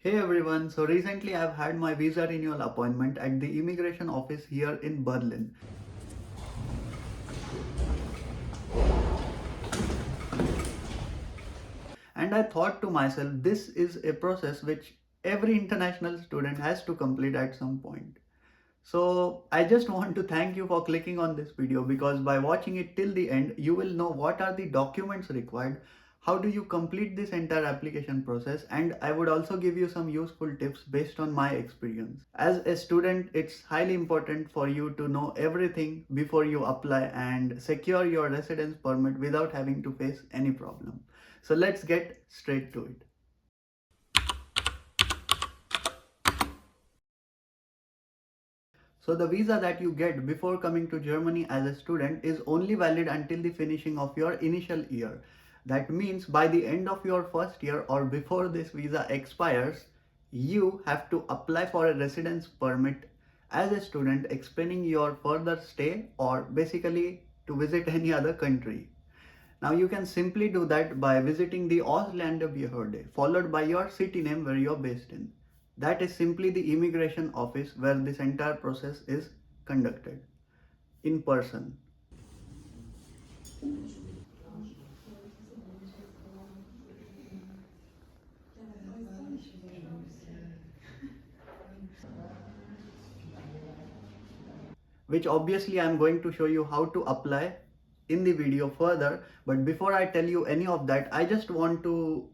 Hey everyone, so recently I've had my visa renewal appointment at the immigration office here in Berlin. And I thought to myself, this is a process which every international student has to complete at some point. So I just want to thank you for clicking on this video because by watching it till the end, you will know what are the documents required, how do you complete this entire application process, and I would also give you some useful tips based on my experience. As a student, it's highly important for you to know everything before you apply and secure your residence permit without having to face any problem. So let's get straight to it. So the visa that you get before coming to Germany as a student is only valid until the finishing of your initial year. That means by the end of your first year or before this visa expires, you have to apply for a residence permit as a student explaining your further stay or basically to visit any other country. Now you can simply do that by visiting the Ausländerbehörde followed by your city name where you're based in. That is simply the immigration office where this entire process is conducted in person. Which obviously I'm going to show you how to apply in the video further. But before I tell you any of that, I just want to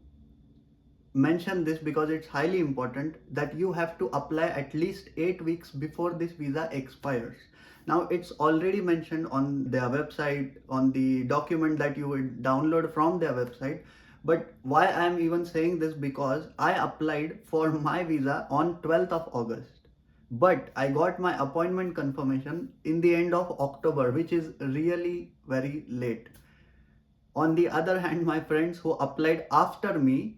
mention this because it's highly important that you have to apply at least 8 weeks before this visa expires. Now it's already mentioned on their website, on the document that you will download from their website. But why I'm even saying this, because I applied for my visa on 12th of August, but I got my appointment confirmation in the end of October, which is really very late. On the other hand, my friends who applied after me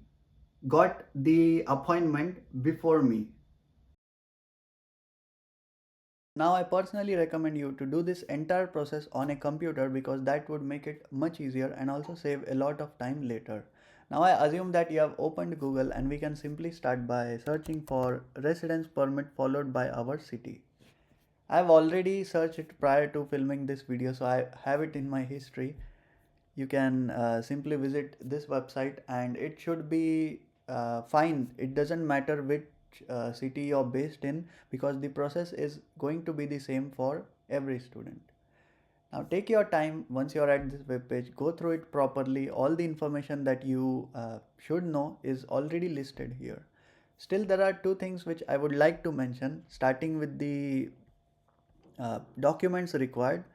got the appointment before me. Now, I personally recommend you to do this entire process on a computer because that would make it much easier and also save a lot of time later. Now, I assume that you have opened Google and we can simply start by searching for residence permit followed by our city. I've already searched it prior to filming this video, so I have it in my history. You can simply visit this website and it should be fine. It doesn't matter which city you're based in because the process is going to be the same for every student. Now take your time. Once you're at this web page, go through it properly. All the information that you should know is already listed here. Still, there are two things which I would like to mention, starting with the documents required.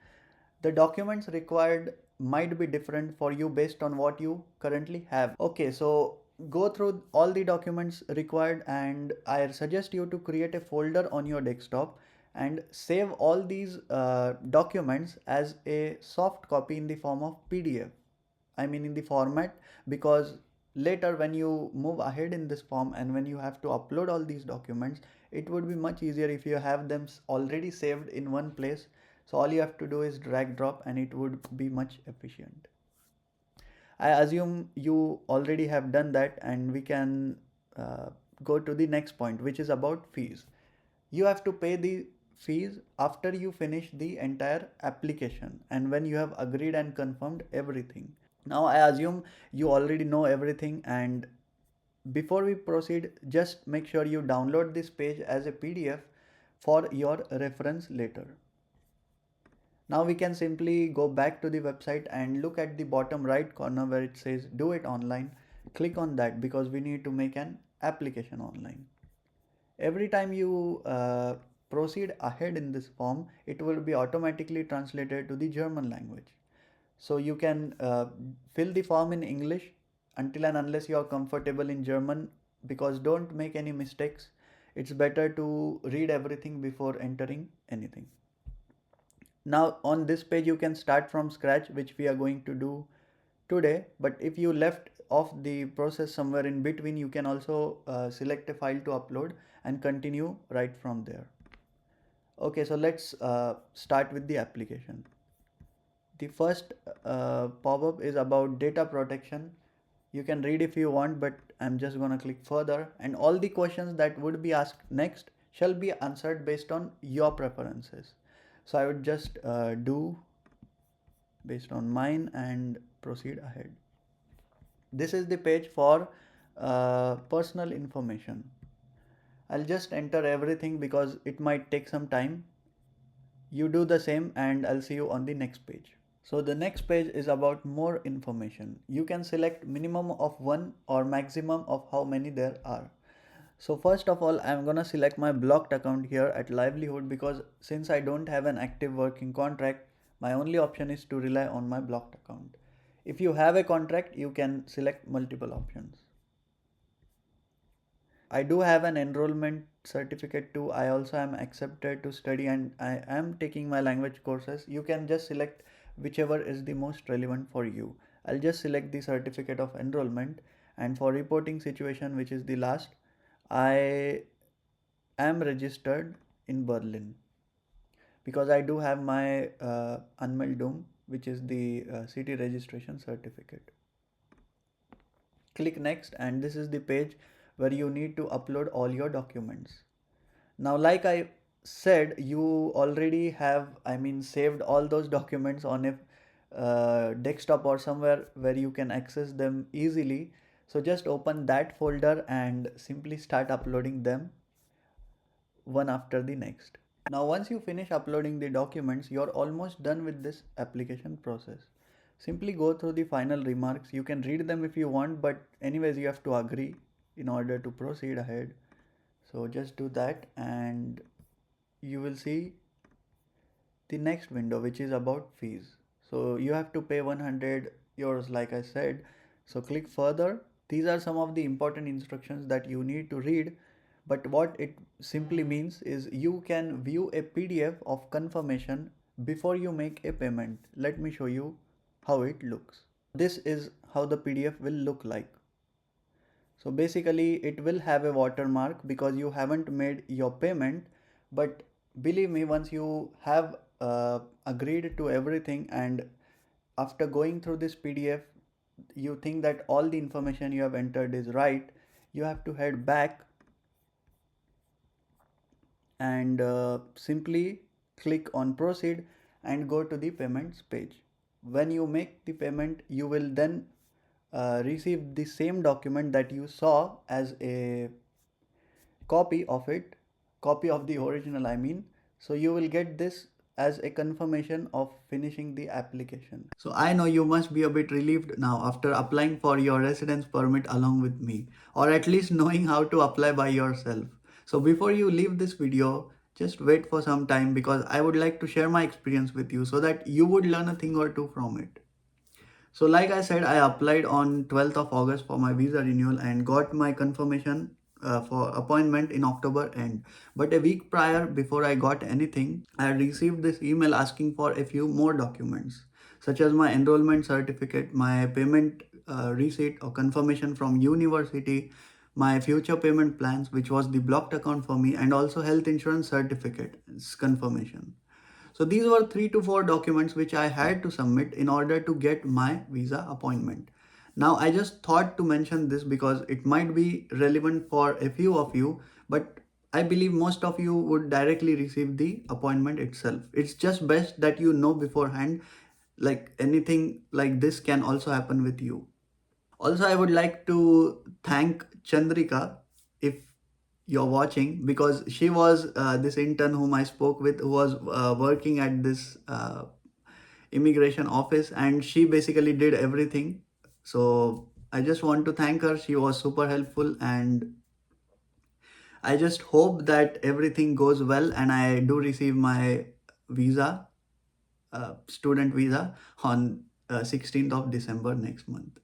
The documents required might be different for you based on what you currently have. Okay, so go through all the documents required and I suggest you to create a folder on your desktop and save all these documents as a soft copy in the form of PDF. I mean in the format, because later when you move ahead in this form and when you have to upload all these documents, it would be much easier if you have them already saved in one place. So all you have to do is drag drop and it would be much efficient. I assume you already have done that and we can go to the next point, which is about fees. You have to pay the fees after you finish the entire application and when you have agreed and confirmed everything. Now I assume you already know everything, and before we proceed, just make sure you download this page as a PDF for your reference later. Now we can simply go back to the website and look at the bottom right corner where it says do it online. Click on that because we need to make an application online. Every time you proceed ahead in this form, it will be automatically translated to the German language. So you can fill the form in English until and unless you are comfortable in German, because don't make any mistakes. It's better to read everything before entering anything. Now on this page you can start from scratch, which we are going to do today, but if you left off the process somewhere in between, you can also select a file to upload and continue right from there. Okay, so let's start with the application. The first pop-up is about data protection. You can read if you want, but I'm just gonna click further, and all the questions that would be asked next shall be answered based on your preferences. So I would just do based on mine and proceed ahead. This is the page for personal information. I'll just enter everything because it might take some time. You do the same and I'll see you on the next page. So the next page is about more information. You can select minimum of one or maximum of how many there are. So first of all, I'm gonna select my blocked account here at Livelihood because since I don't have an active working contract, my only option is to rely on my blocked account. If you have a contract, you can select multiple options. I do have an enrollment certificate too. I also am accepted to study and I am taking my language courses. You can just select whichever is the most relevant for you. I'll just select the certificate of enrollment, and for reporting situation, which is the last, I am registered in Berlin because I do have my Anmeldung, which is the city registration certificate. Click next, and this is the page where you need to upload all your documents. Now, like I said, you already have, saved all those documents on a desktop or somewhere where you can access them easily. So just open that folder and simply start uploading them one after the next. Now, once you finish uploading the documents, you're almost done with this application process. Simply go through the final remarks. You can read them if you want, but anyways, you have to agree in order to proceed ahead. So just do that and you will see the next window, which is about fees. So you have to pay 100 euros like I said. So click further. These are some of the important instructions that you need to read, but what it simply means is you can view a PDF of confirmation before you make a payment. Let me show you how it looks. This is how the PDF will look like. So basically it will have a watermark because you haven't made your payment, but believe me, once you have agreed to everything and after going through this PDF, you think that all the information you have entered is right, you have to head back and simply click on proceed and go to the payments page. When you make the payment, you will then receive the same document that you saw as a copy of it, copy of the original, I mean. So you will get this as a confirmation of finishing the application. So I know you must be a bit relieved now after applying for your residence permit along with me, or at least knowing how to apply by yourself. So before you leave this video, just wait for some time because I would like to share my experience with you so that you would learn a thing or two from it. So like I said, I applied on 12th of August for my visa renewal and got my confirmation for appointment in October end. But a week prior, before I got anything, I received this email asking for a few more documents, such as my enrollment certificate, my payment receipt or confirmation from university, my future payment plans, which was the blocked account for me, and also health insurance certificate confirmation. So these were 3 to 4 documents which I had to submit in order to get my visa appointment. Now I just thought to mention this because it might be relevant for a few of you, but I believe most of you would directly receive the appointment itself. It's just best that you know beforehand, like anything like this can also happen with you. Also, I would like to thank Chandrika if you're watching because she was this intern whom I spoke with who was working at this immigration office and she basically did everything. So I just want to thank her. She was super helpful and I just hope that everything goes well and I do receive my visa, student visa on 16th of December next month.